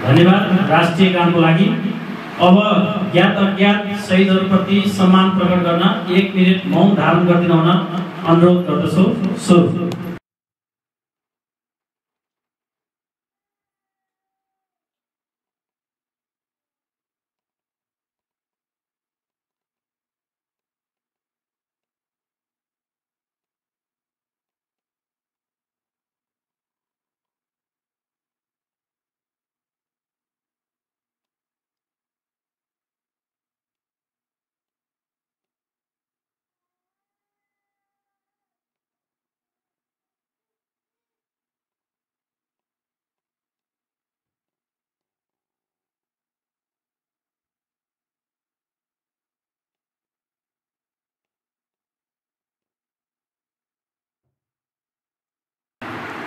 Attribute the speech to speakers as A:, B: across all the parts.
A: धन्यवाद राष्ट्रिय गानको लागि। अब ज्ञात अज्ञात शहीदहरूप्रति सम्मान प्रकट गर्न 1 मिनेट मौन धारण गरिदिन हुन अनुरोध गर्दछु। सुरु।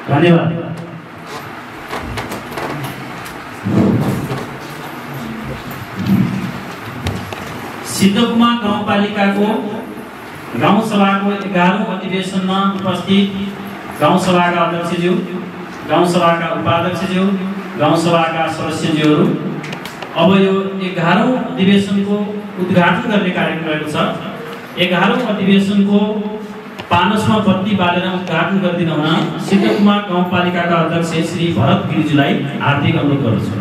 A: धन्यवाद। सिद्धकुमार गाउँपालिकाको गाउँसभाको 11औं अधिवेशनमा उपस्थित गाउँसभाका अध्यक्षज्यू, गाउँसभाका उपाध्यक्षज्यू, गाउँसभाका सदस्यज्यूहरू, अब यो 11औं अधिवेशनको उद्घाटन गर्ने कार्यक्रम रहेको छ। 11औं अधिवेशनको पानसमा बत्ती बालेर उद्घाटन गरिदिन हुन सिद्धकुमार गाउँपालिकाका अध्यक्ष श्री भरत गिरिजीलाई हार्दिक अनुरोध गर्दछु।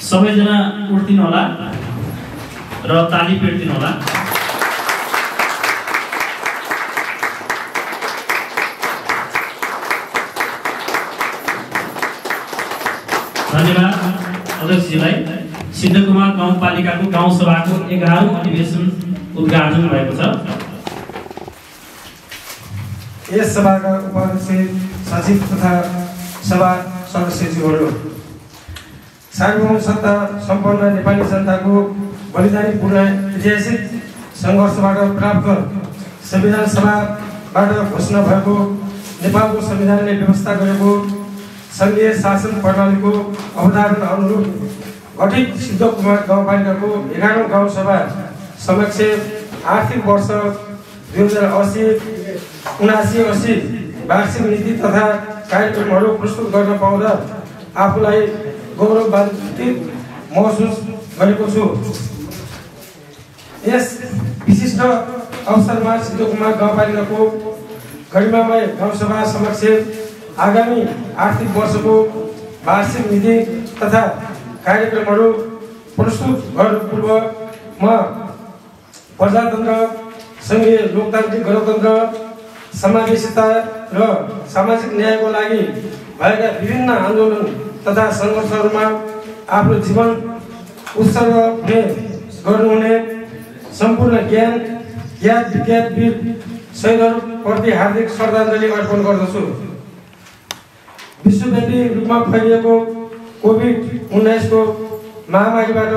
A: सबैजना उठ्दिनु होला र ताली पेट्दिनु होला। धन्यवाद अध्यक्षजीलाई। सिद्धकुमार गाउँपालिकाको गाउँसभाको 11औं अधिवेशन उद्घाटन भएको छ।
B: यस सभाका उपाध्यक्ष, सचिव तथा सभा सदस्यज्यूहरू, सार्वभौम सत्ता सम्पन्न नेपाली जनताको बलिदानीपूर्ण ऐतिहासिक सङ्घर्षबाट प्राप्त संविधान सभाबाट घोषणा भएको नेपालको संविधानले व्यवस्था गरेको सङ्घीय शासन प्रणालीको अवधारणा अनुरूप गठित सिद्धकुमार गाउँपालिकाको 11औं गाउँसभा समक्ष आर्थिक वर्ष 2080-79 वार्षिक नीति तथा कार्यक्रमहरू प्रस्तुत गर्न पाउँदा आफूलाई गौरवान्वित महसुस गरेको छु। यस विशिष्ट अवसरमा सिद्धकुमार गाउँपालिकाको गरिमामय गाउँसभा समक्ष आगामी आर्थिक वर्षको वार्षिक नीति तथा कार्यक्रमहरू प्रस्तुत गर्नु पूर्व म प्रजातन्त्र, सङ्घीय लोकतान्त्रिक गणतन्त्र, समावेशिता र सामाजिक न्यायको लागि भएका विभिन्न आन्दोलन तथा सङ्घर्षहरूमा आफ्नो जीवन उत्सर्ग गर्नुहुने सम्पूर्ण ज्ञान विज्ञानविद शहीदहरूप्रति हार्दिक श्रद्धाञ्जली अर्पण गर्दछु। विश्वव्यापी रूपमा फैलिएको कोभिड-19 को महामारीबाट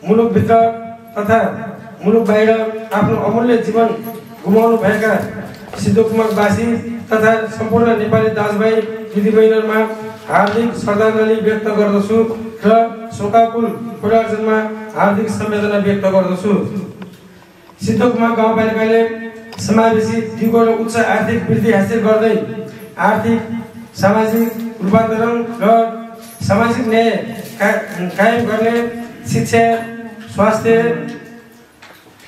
B: मुलुकभित्र तथा मुलुक बाहिर आफ्नो अमूल्य जीवन गुमाउनु भएका सिद्धकुमारवासी तथा सम्पूर्ण नेपाली दाजुभाइ दिदीबहिनीहरूमा हार्दिक श्रद्धाञ्जली व्यक्त गर्दछु र शोकाकुल परिवारजनमा हार्दिक संवेदना व्यक्त गर्दछु। सिद्धकुमार गाउँपालिकाले समावेशी दिगो र उच्च आर्थिक वृद्धि हासिल गर्दै आर्थिक सामाजिक रूपान्तरण र सामाजिक न्याय कायम गर्ने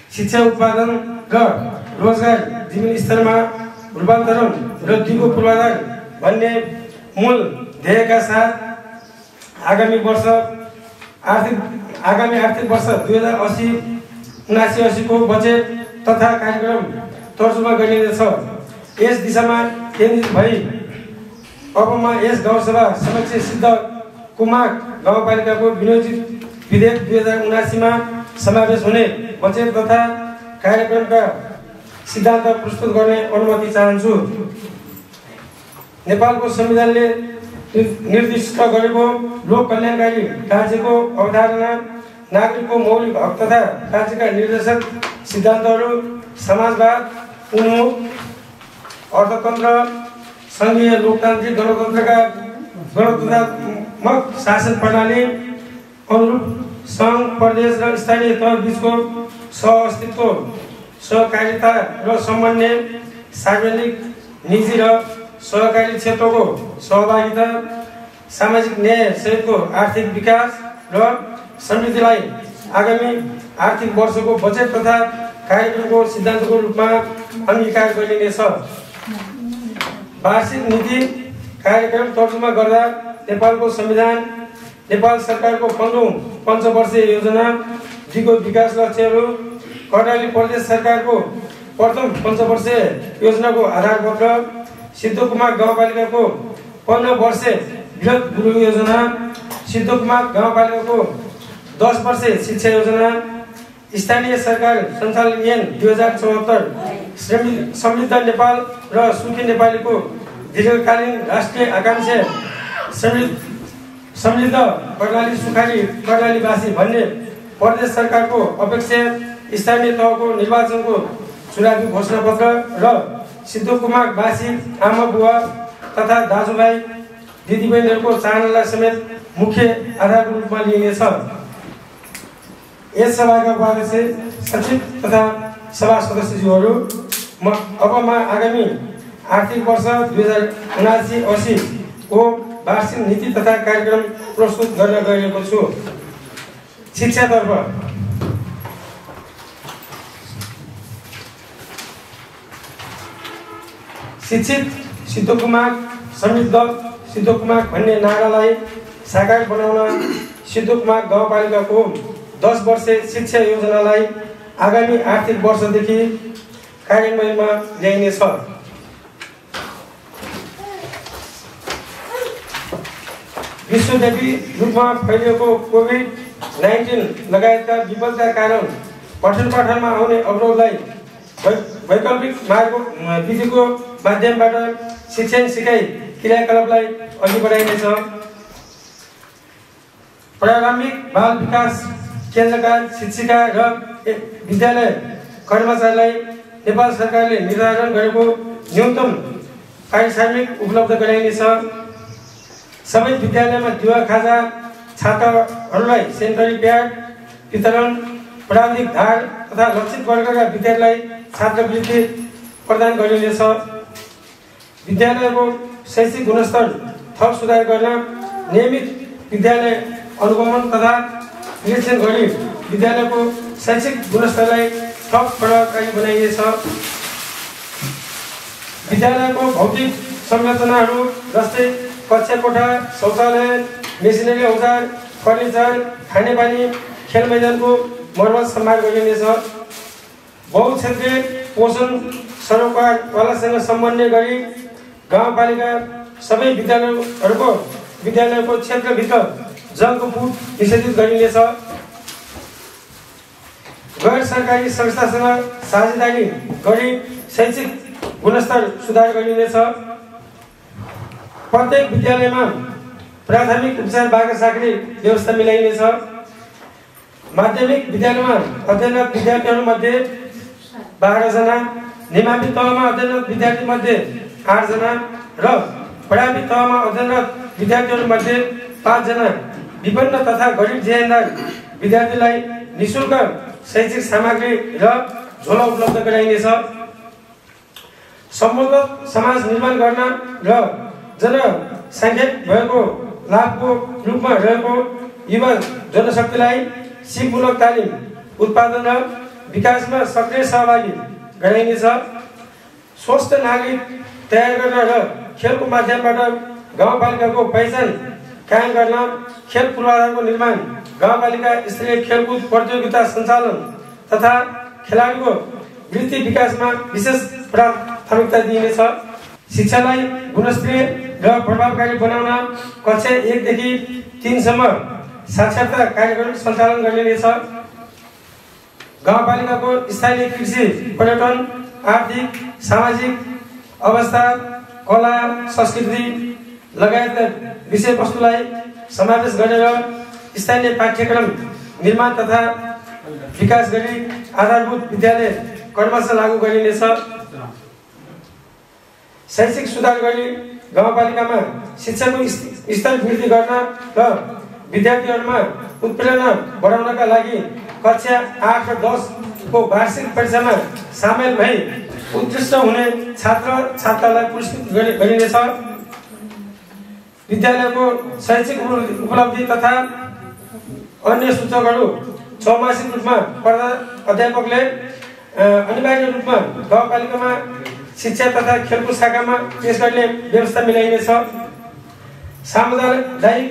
B: शिक्षा उत्पादन र रोजगार जीवन स्तरमा रूपान्तरण र दिगो पूर्वाधार भन्ने मूल ध्येयका साथ आगामी आर्थिक वर्ष 2080-79 को बजेट तथा कार्यक्रम तर्जुमा गरिनेछ। यस दिशामा केन्द्रित भई अबमा यस गाउँसभा समक्ष सिद्धकुमार गाउँपालिकाको विनियोजित विधेयक 2079 मा समावेश हुने बजेट तथा कार्यक्रमका सिद्धान्त प्रस्तुत गर्ने अनुमति चाहन्छु। नेपालको संविधानले निर्दिष्ट गरेको लोक कल्याणकारी कार्यको अवधारणा, नागरिकको मौलिक हक तथा राज्यका निर्देशक सिद्धान्तहरू, समाजवाद, उन्मुख अर्थतन्त्र, संघीय लोकतान्त्रिक गणतन्त्रात्मक शासन प्रणाली अनुरूप सङ्घ, प्रदेश र स्थानीय तह बीचको सहअस्तित्व, सहकारिता र समन्वय, सार्वजनिक, निजी र सहकारी क्षेत्रको सहभागिता, सामाजिक न्याय सहितको आर्थिक विकास र समृद्धिलाई आगामी आर्थिक वर्षको बजेट तथा कार्यक्रमको सिद्धान्तको रूपमा अंगीकार गरिनेछ। वार्षिक नीति कार्यक्रम तर्जुमा गर्दा नेपालको संविधान, नेपाल सरकारको 15औं पञ्चवर्षीय योजना, दिगो विकास लक्ष्यहरू, कर्णाली प्रदेश सरकारको प्रथम पञ्चवर्षीय योजनाको आधारपत्र, सिद्धकुमार गाउँपालिकाको 15 वर्षे वृहत गुरु योजना, सिद्धकुमार गाउँपालिकाको 10 वर्षे शिक्षा योजना, स्थानीय सरकार सञ्चालन ऐन 2074, समृद्ध नेपाल र सुखी नेपालीको दीर्घकालीन राष्ट्रिय आकांक्षा, समृद्ध कर्णाली सुखाली कर्णालीवासी भन्ने प्रदेश सरकारको अपेक्षा, स्थानीय तहको निर्वाचनको चुनावी घोषणापत्र र सिद्धकुमारवासी आमा बुवा तथा दाजुभाइ दिदीबहिनीहरूको चाहनालाई समेत मुख्य आधारको रूपमा लिइनेछ। यस सभाका उपाध्यक्ष, सचिव तथा सभा सदस्यज्यूहरू, अब म आगामी आर्थिक वर्ष 2079-80 को वार्षिक नीति तथा कार्यक्रम प्रस्तुत गर्न गएको छु। शिक्षातर्फ शिक्षित सिद्धकुमार, समृद्ध सिद्धकुमार भन्ने नारालाई साकार बनाउन सिद्धकुमार गाउँपालिकाको 10 वर्षे शिक्षा योजनालाई आगामी आर्थिक वर्षदेखि कार्यान्वयनमा ल्याइनेछ। विश्वव्यापी रूपमा फैलिएको कोभिड-19 लगायतका विपदका कारण पठन पाठनमा आउने अवरोधलाई वैकल्पिक विधिको माध्यमबाट शिक्षण सिकाइ क्रियाकलापलाई अघि बढाइनेछ। प्रारम्भिक बाल विकास केन्द्रका शिक्षिका र विद्यालय कर्मचारीलाई नेपाल सरकारले निर्धारण गरेको न्यूनतम पारिश्रमिक उपलब्ध गराइनेछ। सबै विद्यालयमा दिवा खाजा, छात्रहरूलाई सेनिटरी प्याड वितरण, प्राविधिक धार तथा लक्षित वर्गका विद्यार्थीलाई छात्रवृत्ति प्रदान गरिनेछ। विद्यालयको शैक्षिक गुणस्तर थप सुधार गर्न नियमित विद्यालय अनुगमन तथा निरीक्षण गरी विद्यालयको शैक्षिक गुणस्तरलाई थप प्रभावकारी बनाइनेछ। विद्यालयको भौतिक संरचनाहरू जस्तै कक्षा कोठा, शौचालय, मेसिनरी औजार, फर्निचर, खानेपानी, खेल मैदानको मर्मत सम्भार गरिनेछ। बहुक्षेत्रीय पोषण सरोकारवालासँग समन्वय गरी गाउँपालिका सबै विद्यालयको क्षेत्रभित्र जलको फुट निषेधित गरिनेछ। गैर सरकारी संस्थासँग साझेदारी गरी शैक्षिक गुणस्तर सुधार गरिनेछ। प्रत्येक विद्यालयमा प्राथमिक उपचार बाह्र साक्ने व्यवस्था मिलाइनेछ। माध्यमिक विद्यालयमा अध्ययनरत विद्यार्थीहरूमध्ये 12 जना, निमावी तहमा अध्ययनरत विद्यार्थीमध्ये 8 जना र प्राविधिक तहमा अध्ययनरत विद्यार्थीहरूमध्ये 5 जना विभिन्न तथा गरिब जेहेन्दार विद्यार्थीलाई निःशुल्क शैक्षिक सामग्री र झोला उपलब्ध गराइनेछ। सम्बोधक समाज निर्माण गर्न र जनसङ्ख्या भएको लाभको रूपमा रहेको युवा जनशक्तिलाई सिपमूलक तालिम उत्पादन र विकासमा सक्रिय सहभागी गराइनेछ। स्वस्थ नागरिक तयार गर्न र खेलको माध्यमबाट गाउँपालिकाको पहिचान कायम गर्न खेल पूर्वाधारको निर्माण, गाउँपालिका स्तरीय खेलकुद प्रतियोगिता सञ्चालन तथा खेलाडीको वृत्ति विकासमा विशेष प्राथमिकता दिइनेछ। शिक्षालाई गुणस्तरीय र प्रभावकारी बनाउन कक्षा 1 देखि 3 सम्म साक्षरता कार्यक्रम सञ्चालन गरिनेछ। गाउँपालिकाको स्थानीय कृषि, पर्यटन, आर्थिक, सामाजिक अवस्था, कला, संस्कृति लगायतका विषयवस्तुलाई समावेश गरेर स्थानीय पाठ्यक्रम निर्माण तथा विकास गरी आधारभूत विद्यालय क्रमशः लागू गरिनेछ। शैक्षिक सुधार गरी गाउँपालिकामा शिक्षाको स्तर वृद्धि गर्न र विद्यार्थीहरूमा उत्प्रेरणा बढाउनका लागि कक्षा 8 र 10 को वार्षिक परीक्षामा सामेल भई उत्कृष्ट हुने छात्र-छात्रालाई पुरस्कृत गरिनेछ। विद्यालयको शैक्षिक उपलब्धि तथा अन्य सूचकहरू चौमासिक रूपमा प्रधान अध्यापकले अनिवार्य रूपमा गाउँपालिकामा शिक्षा तथा खेलकुद शाखामा पेश गर्ने व्यवस्था मिलाइनेछ। सामुदायिक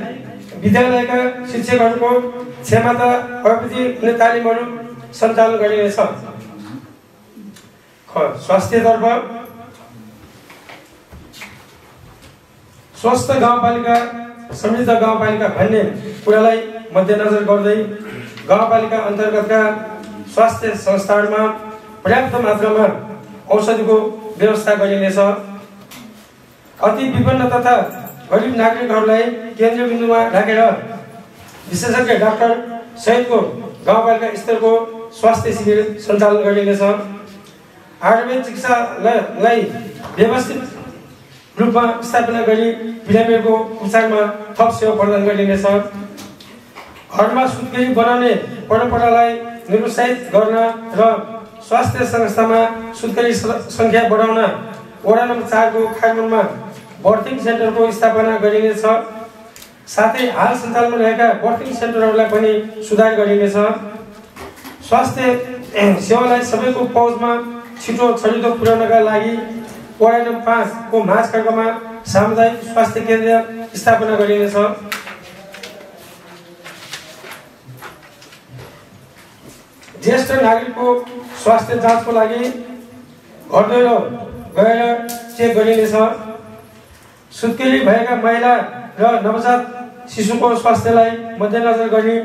B: विद्यालयका शिक्षकहरूको क्षमता प्रवृत्ति हुने तालिमहरू सञ्चालन गरिनेछ। स्वास्थ्यतर्फ स्वस्थ गाउँपालिका समृद्ध गाउँपालिका भन्ने कुरालाई मध्यनजर गर्दै गाउँपालिका अन्तर्गतका स्वास्थ्य संस्थाहरूमा पर्याप्त मात्रामा औषधिको व्यवस्था गरिनेछ। अति विपन्न तथा गरिब नागरिकहरूलाई केन्द्र बिन्दुमा राखेर विशेषज्ञ डाक्टर सहितको गाउँपालिका स्तरको स्वास्थ्य शिविर सञ्चालन गरिनेछ। आयुर्वेद चिकित्सालयलाई व्यवस्थित रूपमा स्थापना गरी बिरामीहरूको उपचारमा थप सेवा प्रदान गरिनेछ। घरमा सुत्केरी बनाउने परम्परालाई निरुत्साहित गर्न र स्वास्थ्य संस्थामा सुत्केरी सङ्ख्या बढाउन वडा नम्बर 4 को खारमुनमा बर्थिङ सेन्टरको स्थापना गरिनेछ। साथै हाल सञ्चालनमा रहेका बर्थिङ सेन्टरहरूलाई पनि सुधार गरिनेछ। स्वास्थ्य सेवालाई सबैको पहुँचमा छिटो छरितो पुर्याउनका लागि वडा नम्बर 5 को माझखर्कमा सामुदायिक स्वास्थ्य केन्द्र स्थापना गरिनेछ। ज्येष्ठ नागरिकको स्वास्थ्य जाँचको लागि घर दैलो गएर चेक गरिनेछ। सुत्केरी भएका महिला र नवजात शिशुको स्वास्थ्यलाई मध्यनजर गरी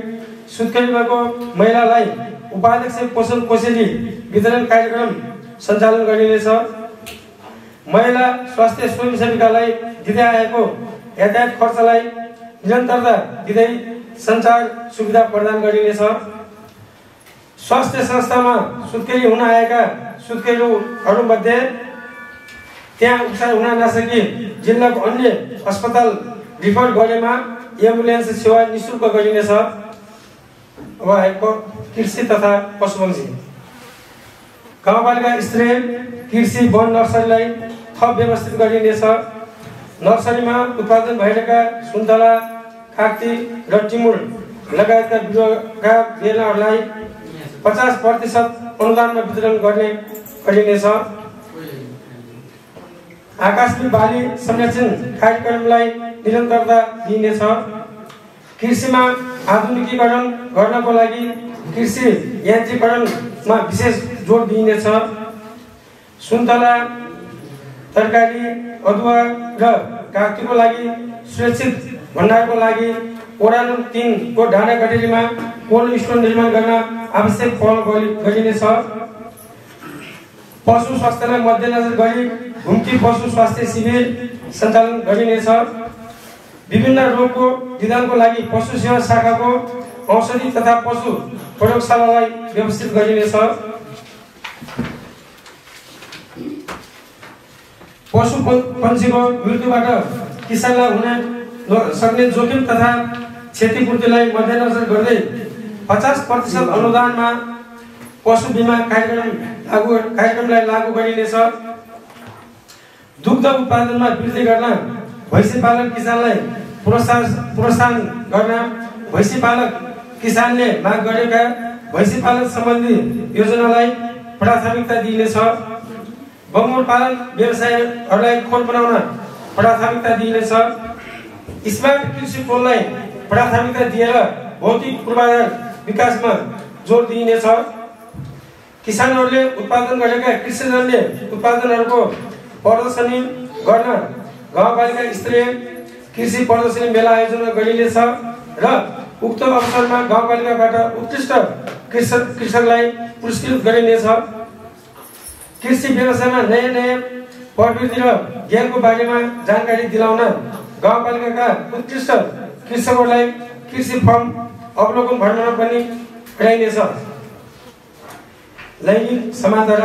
B: सुत्केरी भएको महिलालाई उपाध्यक्ष पोषण कोसेली वितरण कार्यक्रम सञ्चालन गरिनेछ। महिला स्वास्थ्य स्वयंसेविकालाई दिँदै आएको यातायात खर्चलाई निरन्तरता दिँदै सञ्चार सुविधा प्रदान गरिनेछ। स्वास्थ्य संस्थामा सुत्केरी हुन आएका सुत्केरीहरूमध्ये त्यहाँ उपचार हुन नसकी जिल्लाको अन्य अस्पताल रिफर गरेमा एम्बुलेन्स सेवा निःशुल्क गरिनेछ। अब आएको कृषि तथा पशुपक्षी गाउँपालिका स्तरीय कृषि वन नर्सरीलाई थप व्यवस्थित गरिनेछ। नर्सरीमा उत्पादन भइरहेका सुन्तला, काक्ती र टिमुर लगायतका बिरुवाका बेलाहरूलाई 50% अनुदानमा वितरण गरिनेछ। आकस्मिक बाली संरक्षण कार्यक्रमलाई निरन्तरता दिइनेछ। कृषिमा आधुनिकीकरण गर्नको लागि कृषि यान्त्रिकीकरणमा विशेष जोड दिइनेछ। सुन्तला, तरकारी, अदुवा र काक्तीको लागि सुरक्षित भण्डारको लागि वडा नम्बर 3 को ढाडा कटेरीमा कोल्ड स्टोर निर्माण गर्न आवश्यक पहल गरिनेछ। पशु स्वास्थ्यलाई मध्यनजर गरी घुम्ती पशु स्वास्थ्य शिविर सञ्चालन गरिनेछ। विभिन्न रोगको निदानको लागि पशु सेवा शाखाको औषधि तथा पशु प्रयोगशालालाई व्यवस्थित गरिनेछ। पशु पन्छीको मृत्युबाट किसानलाई हुन सक्ने जोखिम तथा क्षतिपूर्तिलाई मध्यनजर गर्दै 50% अनुदानमा पशु बिमा कार्यक्रमलाई लागू गरिनेछ। दुग्ध उत्पादनमा वृद्धि गर्न भैँसी पालक किसानलाई प्रोत्साहन गर्न भैँसी पालक किसानले माग गरेका भैँसी पालन सम्बन्धी योजनालाई प्राथमिकता दिइनेछ। बङ्गुर पालन व्यवसायहरूलाई खोल बनाउन प्राथमिकता दिइनेछ। स्मार्ट कृषि टोललाई प्राथमिकता दिएर भौतिक पूर्वाधार विकासमा जोड दिइनेछ। किसानहरूले उत्पादन गरेका कृषिजनले उत्पादनहरूको प्रदर्शनी गर्न गाउँपालिका स्तरीय कृषि प्रदर्शनी मेला आयोजना गरिनेछ र उक्त अवसरमा गाउँपालिकाबाट उत्कृष्ट कृषकलाई पुरस्कृत गरिनेछ। कृषि व्यवसायमा नयाँ प्रविधि र ज्ञानको बारेमा जानकारी दिलाउन गाउँपालिकाका उत्कृष्ट कृषकहरूलाई कृषि फर्म अवलोकन भ्रमण पनि गराइनेछ। लैङ्गिक समानता र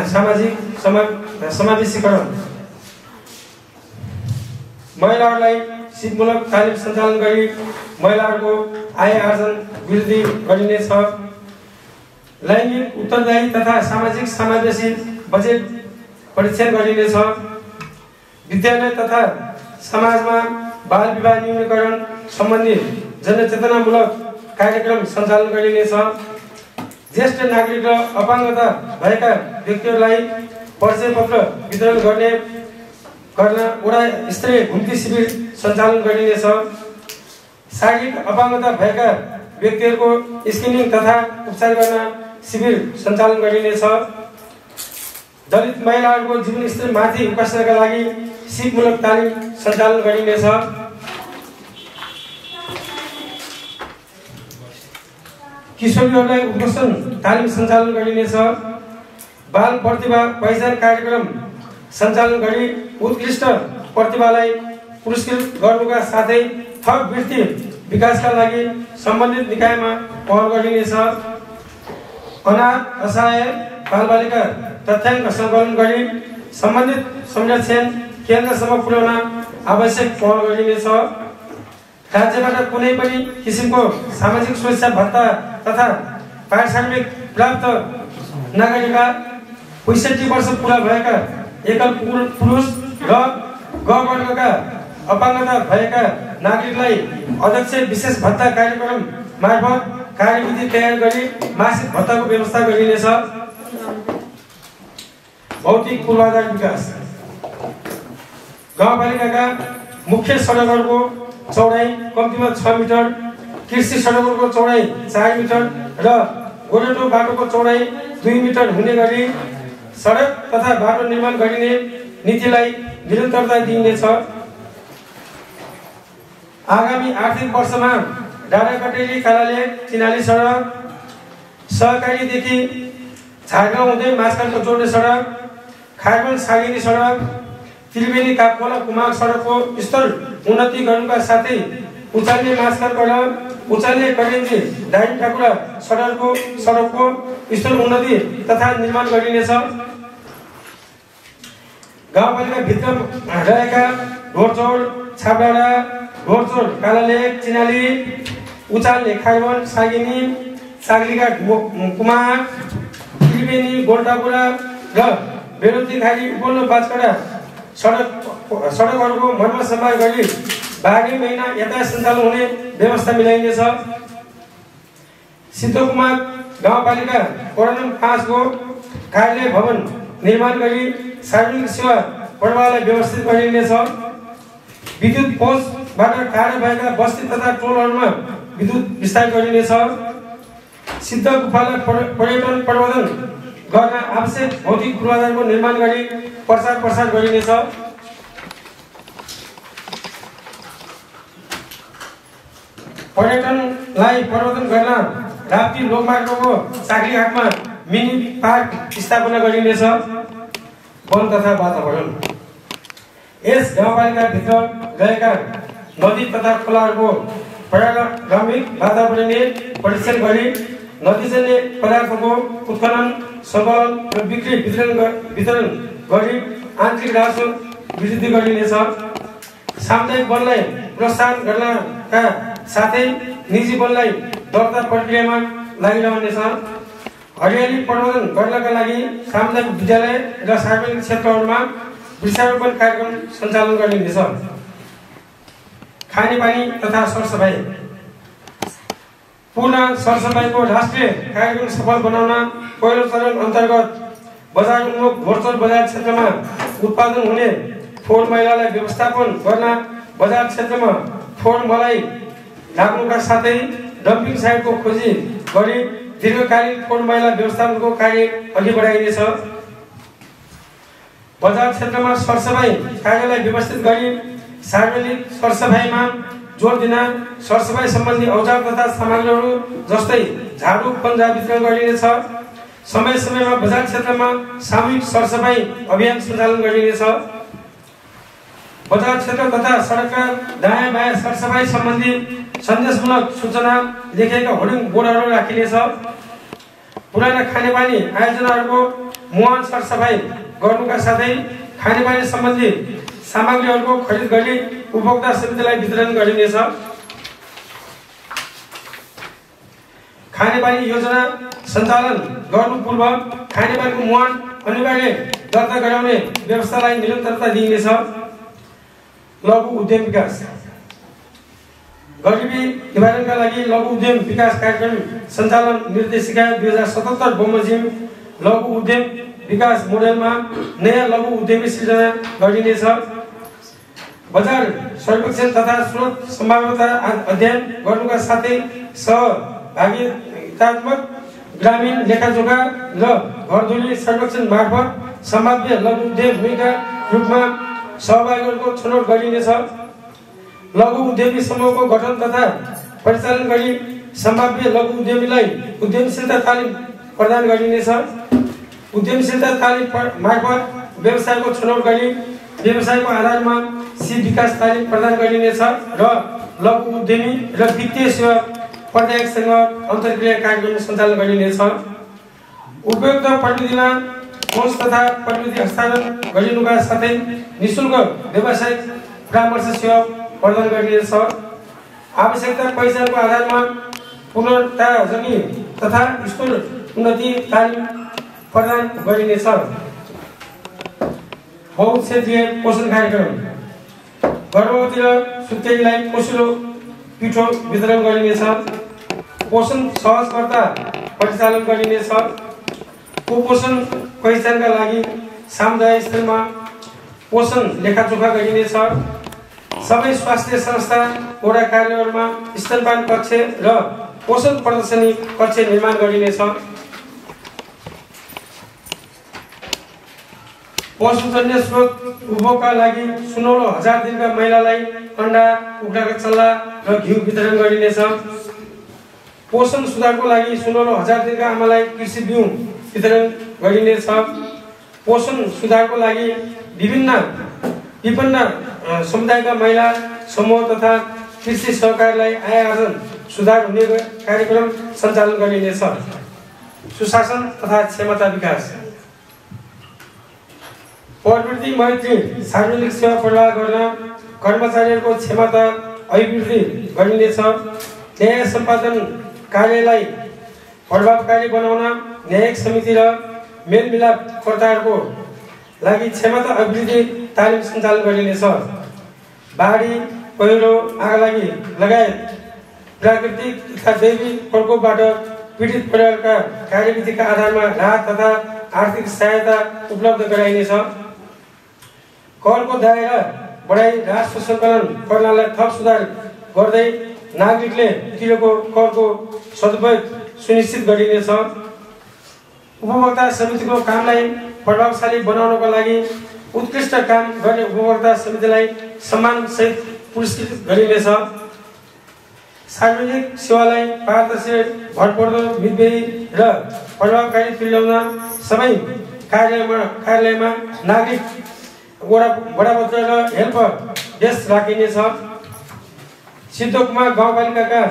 B: सामाजिक समावेशीकरण महिलाहरूलाई सिपमूलक तालिम सञ्चालन गरी महिलाहरूको आय आर्जन वृद्धि गरिनेछ। लैङ्गिक उत्तरदायी तथा सामाजिक समावेशी बजेट परीक्षण गरिनेछ। विद्यालय तथा समाजमा बाल विवाह न्यूनीकरण सम्बन्धी जनचेतनामूलक कार्यक्रम सञ्चालन गरिनेछ। ज्येष्ठ नागरिक र अपाङ्गता भएका व्यक्तिहरूलाई परिचय पत्र वितरण गर्न वडा स्तरीय घुम्ती शिविर सञ्चालन गरिनेछ। शारीरिक अपाङ्गता भएका व्यक्तिहरूको स्क्रिनिङ तथा उपचार गर्न शिविर सञ्चालन गरिनेछ। दलित महिलाहरूको जीवनस्तर माथि उकास्नका लागि सिपमूलक तालिम सञ्चालन गरिनेछ। किशोरीहरूलाई उत्कृष्ट तालिम सञ्चालन गरिनेछ। बाल प्रतिभा पहिचान कार्यक्रम सञ्चालन गरी उत्कृष्ट प्रतिभालाई पुरस्कृत गर्नुका साथै थप वृत्ति विकासका लागि सम्बन्धित निकायमा पहल गरिनेछ। अनाथ असहाय बालबालिका तथ्याङ्क सङ्कलन गरी सम्बन्धित संरक्षण केन्द्रसम्म पुर्याउन आवश्यक पहल गरिनेछ। राज्यबाट कुनै पनि किसिमको सामाजिक सुरक्षा भत्ता तथा पारिश्रमिक प्राप्त नागरिकका 65 वर्ष पुरा भएका एकल पुरुष र ग वर्गका अपाङ्गता भएका नागरिकलाई अध्यक्ष विशेष भत्ता कार्यक्रम मार्फत कार्यविधि तयार गरी मासिक भत्ताको व्यवस्था गरिनेछ। भौतिक पूर्वाधार विकास गाउँपालिकाका मुख्य सडकहरूको चौडाइ कम्तीमा 6 मिटर, कृषि सडकहरूको चौडाइ 4 मिटर र गोरेटो बाटोको चौडाइ 2 मिटर हुने गरी सडक तथा बाटो निर्माण गरिने नीतिलाई निरन्तरता दिइनेछ। आगामी आर्थिक वर्षमा डाँडाकटेली कालाले चिनाली सडक, सहकारीदेखि झारगाउँ हुँदै मास्कानको जोड्ने सडक, खारबन सागिनी सडक, त्रिवेणी कापकोला कुमाग सडकको स्तर उन्नति गर्नुका साथै उचाल्ने मास्काबाट उचाल्ने करेन्जी दाइम ठाकुरा सडकको स्तर उन्नति तथा निर्माण गरिनेछ। गाउँपालिका भित्र रहेका ढोरचौर, छापडाँडा, ढोरचौर, कालालेक, चिनाली, उचाल्ने खारबन सागिनी, सागलीघाट कुमाग, त्रिवेणी गोल्टापुरा र बेरोतीखारी उपल्लो बाजकडा सडकहरूको मर्मत सम्भार गरी बाह्रै महिना यातायात सञ्चालन हुने व्यवस्था मिलाइनेछ। सिद्धकुमार गाउँपालिका वडा नम्बर 5 को कार्यालय भवन निर्माण गरी सार्वजनिक सेवा प्रवाहलाई व्यवस्थित गरिनेछ। विद्युत पहुँचबाट टाढा भएका बस्ती तथा टोलहरूमा विद्युत विस्तार गरिनेछ। सिद्ध गुफालाई पर्यटन प्रवर्धन गर्न आवश्यक भौतिक पूर्वाधारको निर्माण गरी प्रचार प्रसार गरिनेछ। पर्यटनलाई प्रवर्धन गर्न राप्ती लोकमार्गको सागलीघाटमा मिनी पार्क स्थापना गरिनेछ। वन तथा वातावरण यस गाउँपालिकाभित्र रहेका नदी तथा खोलाहरूको पर्यावरणिक वातावरणीय परीक्षण गरी नदीजन्य पदार्थको उत्खनन, सङ्कलन र बिक्री वितरण गरी आन्तरिक राजस्व वृद्धि गरिनेछ। सामुदायिक वनलाई प्रोत्साहन गर्नका साथै निजी वनलाई दर्ता प्रक्रियामा लागिरहनेछ। हरियाली प्रवर्धन गर्नका लागि सामुदायिक विद्यालय र सार्वजनिक क्षेत्रहरूमा वृक्षारोपण कार्यक्रम सञ्चालन गरिनेछ। खानेपानी तथा सरसफाई पूर्ण सरसफाईको राष्ट्रिय कार्यक्रम सफल बनाउन पहिलो चरण अन्तर्गत बजार उन्मुख भर्चुअल बजार क्षेत्रमा उत्पादन हुने फोहोर मैलालाई व्यवस्थापन गर्न बजार क्षेत्रमा फोहोर मलाई लाग्नुका साथै डम्पिङ साइटको खोजी गरी दीर्घकालीन फोहोर मैला व्यवस्थापनको कार्य अघि बढाइनेछ। बजार क्षेत्रमा सरसफाई कार्यलाई व्यवस्थित गरी सार्वजनिक सरसफाईमा जोड दिन सरसफाई सम्बन्धी औजार तथा सामग्रीहरू जस्तै झाडु पन्जा वितरण गरिनेछ। समय समयमा बजार क्षेत्रमा सामूहिक सरसफाई अभियान सञ्चालन गरिनेछ। बजार क्षेत्र तथा सडकका दायाँ बायाँ सरसफाई सम्बन्धी सन्देशमूलक सूचना लेखेका होर्डिङ बोर्डहरू राखिनेछ। पुराना खानेपानी आयोजनाहरूको मुहान सरसफाई गर्नुका साथै खानेपानी सम्बन्धी सामग्रीहरूको खरिद गरी उपभोक्ता समितिलाई वितरण गरिनेछ। खानेपानी योजना सञ्चालन गर्नु पूर्व खानेपानीको मुहान अनिवार्य दर्ता गराउने व्यवस्थालाई निरन्तरता दिइनेछ। लघु उद्यम विकास गरिबी निवारणका लागि लघु उद्यम विकास कार्यक्रम सञ्चालन निर्देशिका 2077 बमोजिम लघु उद्यम विकास मोडेलमा नयाँ लघु उद्यमी सृजना गरिनेछ। बजार सर्वेक्षण तथा स्रोत सम्भाव्यता अध्ययन गर्नुका साथै सहभागितात्मक ग्रामीण लेखाजोखा र घरधुरी सर्वेक्षण मार्फत सम्भाव्य लघु उद्यमीका रूपमा सहभागीहरूको छनौट गरिनेछ। लघु उद्यमी समूहको गठन तथा परिचालन गरी सम्भाव्य लघु उद्यमीलाई उद्यमशीलता तालिम प्रदान गरिनेछ। उद्यमशीलता तालिम मार्फत व्यवसायको छनौट गरी व्यवसायको आधारमा विकास तालिम प्रदान गरिनेछ र लघु उद्यमी र वित्तीय सेवा प्रदायकसँग अन्तर्क्रिया कार्यक्रम सञ्चालन गरिनेछ। उपयुक्त प्रविधिमा कोष तथा प्रविधि हस्तान्तरण गरिनुका साथै निःशुल्क व्यावसायिक परामर्श सेवा प्रदान गरिनेछ। आवश्यकता पहिचानको आधारमा पुनर्ताजगी तथा स्टोर उन्नति तालिम प्रदान गरिनेछ। बहुक्षेत्रीय पोषण कार्यक्रम गर्भवती र सुत्केरीलाई पोषिलो पिठो वितरण गरिनेछ। पोषण सहजकर्ता परिचालन गरिनेछ। कुपोषण पहिचानका लागि सामुदायिक स्तरमा पोषण लेखाजोखा गरिनेछ। सबै स्वास्थ्य संस्था वडा कार्यालयहरूमा स्तनपान कक्ष र पोषण प्रदर्शनी कक्ष निर्माण गरिनेछ। पशुजन्य स्रोत उपभोगका लागि सुनौलो 1000 दिनका महिलालाई अण्डा कुखुराका चल्ला र घिउ वितरण गरिनेछ। पोषण सुधारको लागि सुनौलो 1000 दिनका आमालाई कृषि बिउ वितरण गरिनेछ। पोषण सुधारको लागि विभिन्न समुदायका महिला समूह तथा कृषि सहकारीलाई आय आर्जन सुधार हुने कार्यक्रम सञ्चालन गरिनेछ। सुशासन तथा क्षमता विकास प्रवृत्ति मैत्री सार्वजनिक सेवा प्रवाह गर्न कर्मचारीहरूको क्षमता अभिवृद्धि गरिनेछ। न्याय सम्पादन कार्यलाई प्रभावकारी बनाउन न्यायिक समिति र मेलमिलापकर्ताहरूको लागि क्षमता अभिवृद्धि तालिम सञ्चालन गरिनेछ। बाढी पहिरो आगलागी लगायत प्राकृतिक तथा दैविक प्रकोपबाट पीडित परिवारका कार्यविधिका आधारमा राहत तथा आर्थिक सहायता उपलब्ध गराइनेछ। करको दायरा बढाई राजस्व सङ्कलन प्रणालीलाई थप सुधार गर्दै नागरिकले तिरेको करको सदुपयोग सुनिश्चित गरिनेछ। उपभोक्ता समितिको कामलाई प्रभावशाली बनाउनको लागि उत्कृष्ट काम गर्ने उपभोक्ता समितिलाई सम्मानसहित पुरस्कृत गरिनेछ। सार्वजनिक सेवालाई पारदर्शी भरपर्दो मितव्ययी र प्रभावकारी तुल्याउन सबै कार्यालयमा नागरिक बडापत्र र हेल्प डेस्क राखिनेछ। सिद्धोकमा गाउँपालिकाका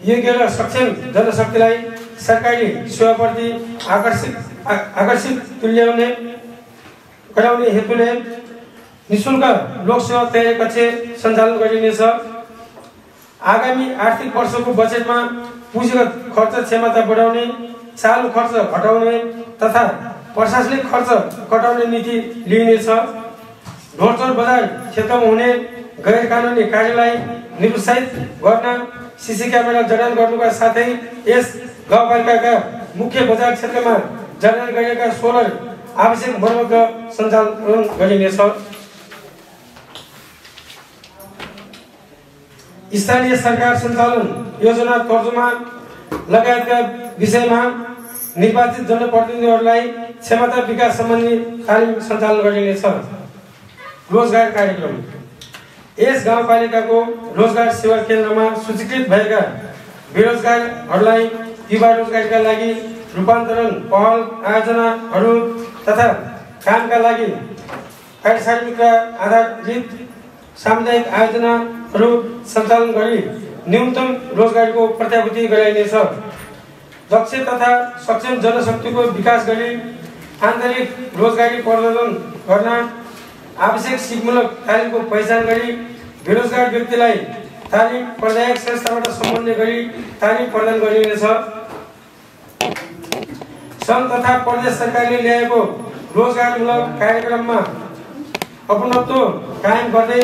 B: योग्य र सक्षम जनशक्तिलाई सरकारी सेवाप्रति आकर्षित तुल्याउने गराउने हेतुले निःशुल्क लोकसेवा तयारी कक्ष सञ्चालन गरिनेछ। आगामी आर्थिक वर्षको बजेटमा पुँजीगत खर्च क्षमता बढाउने चालु खर्च घटाउने तथा प्रशासनिक खर्च घटाउने नीति लिइनेछ। ढोरचौर बजार क्षेत्रमा हुने गैर कानुनी कार्यलाई निरुत्साहित गर्न सीसी क्यामेरा जडान गर्नुका साथै यस गाउँपालिकाका मुख्य बजार क्षेत्रमा जडान गरिएका सोलर आवश्यक मर्मत सञ्चालन गरिनेछ। स्थानीय सरकार सञ्चालन योजना तर्जुमा लगायतका विषयमा निर्वाचित जनप्रतिनिधिहरूलाई क्षमता विकास सम्बन्धी तालिम सञ्चालन गरिनेछ। रोजगार कार्यक्रम यस गाउँपालिकाको रोजगार सेवा केन्द्रमा सूचीकृत भएका बेरोजगारहरूलाई युवा रोजगारीका लागि रूपान्तरण पहल आयोजनाहरू तथा कामका लागि पारिश्रमिक आधारित सामुदायिक आयोजनाहरू सञ्चालन गरी न्यूनतम रोजगारीको प्रत्याभूति गराइनेछ। दक्ष तथा सक्षम जनशक्तिको विकास गरी आन्तरिक रोजगारी प्रवर्धन गर्न आवश्यक सिपमूलक तालिमको पहिचान गरी बेरोजगार व्यक्तिलाई तालिम प्रदायक संस्थाबाट समन्वय गरी तालिम प्रदान गरिनेछ। सङ्घ तथा प्रदेश सरकारले ल्याएको रोजगारमूलक कार्यक्रममा अपनत्व कायम गर्दै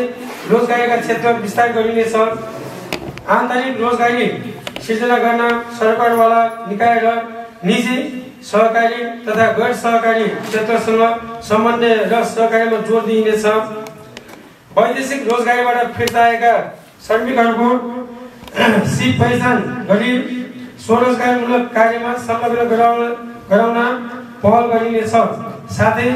B: रोजगारीका क्षेत्र विस्तार गरिनेछ। आन्तरिक रोजगारी सिर्जना गर्न सरकारवाला निकाय र निजी सहकारी तथा गैर सहकारी क्षेत्रसँग समन्वय र सहकारीमा जोड दिइनेछ। वैदेशिक रोजगारीबाट फिर्ता आएका श्रमिकहरूको सिप पहिचान गरी स्वरोजगारमूलक कार्यमा संलग्न गराउन पहल गरिनेछ। साथै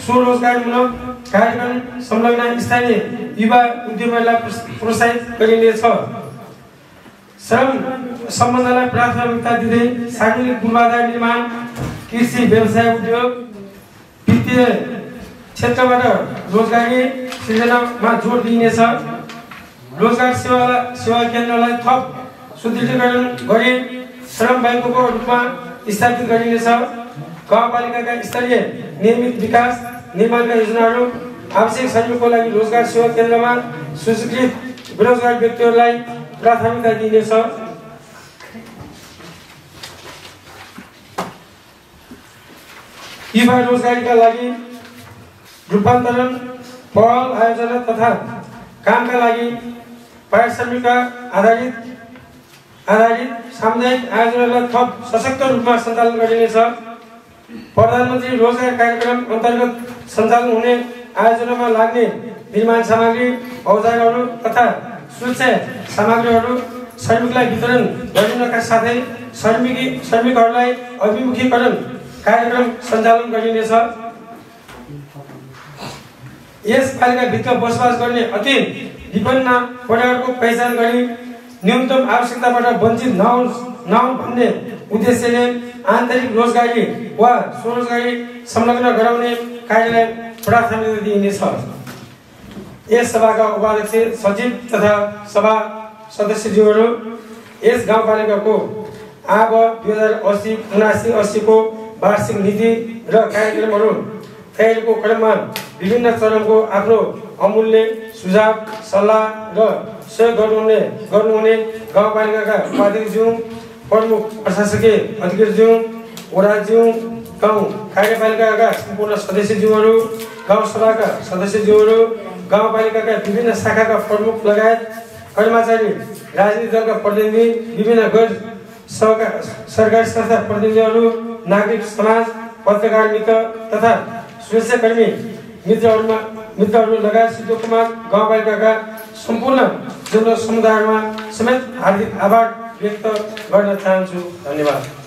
B: स्वरोजगारमूलक कार्यक्रम संलग्न स्थानीय युवा उद्यमीहरूलाई प्रोत्साहित गरिनेछ। श्रम सम्बन्धलाई प्राथमिकता दिँदै सार्वजनिक पूर्वाधार निर्माण, कृषि, व्यवसाय, उद्योग, वित्तीय क्षेत्रबाट रोजगारी सृजनामा जोड दिइनेछ। रोजगार सेवा केन्द्रलाई थप सुदृढीकरण गरी श्रम ब्याङ्कको रूपमा स्थापित गरिनेछ। गाउँपालिकाका स्तरीय नियमित विकास निर्माणका योजनाहरू आवश्यक श्रमिकको लागि रोजगार सेवा केन्द्रमा सूचीकृत बेरोजगार व्यक्तिहरूलाई प्राथमिकता दिइनेछ। युवा रोजगारीका लागि रूपान्तरण पहल आयोजना तथा कामका लागि पारिश्रमिक आधारित सामुदायिक आयोजनालाई थप सशक्त रूपमा सञ्चालन गरिनेछ। प्रधानमन्त्री रोजगार कार्यक्रम अन्तर्गत सञ्चालन हुने आयोजनामा लाग्ने निर्माण सामग्री, औजारहरू तथा सुरक्षा सामग्रीहरू श्रमिकलाई वितरण गरिनका साथै श्रमिकहरूलाई अभिमुखीकरण कार्यक्रम सञ्चालन गरिनेछ। यस पालिकाभित्र बसोबास गर्ने अति विपन्न परिवारको पहिचान गरी न्यूनतम आवश्यकताबाट वञ्चित नहुन् भन्ने उद्देश्यले आन्तरिक रोजगारी वा स्वरोजगारी संलग्न गराउने कार्यलाई प्राथमिकता दिइनेछ। यस सभाका उपाध्यक्ष, सचिव तथा सभा सदस्यज्यूहरू, यस गाउँपालिकाको आब 2080 को वार्षिक नीति र कार्यक्रमहरू तयारीको क्रममा विभिन्न चरणको आफ्नो अमूल्य सुझाव, सल्लाह र सहयोग गर्नुहुने गाउँपालिकाका उपाध्यक्षज्यू, प्रमुख प्रशासकीय अधिकारीज्यू, वडाज्यू, गाउँ कार्यपालिकाका सम्पूर्ण सदस्यज्यूहरू, गाउँसभाका सदस्यज्यूहरू, गाउँपालिकाका विभिन्न शाखाका प्रमुख लगायत कर्मचारी, राजनीतिक दलका प्रतिनिधि, विभिन्न गैर सरकारी संस्था प्रतिनिधिहरू, नागरिक समाज, पत्रकार मित्र तथा सुरक्षाकर्मी मित्रहरू लगायत सिद्धोकुमार गाउँपालिकाका सम्पूर्ण जनसमुदायमा समेत हार्दिक आभार व्यक्त गर्न चाहन्छु। धन्यवाद।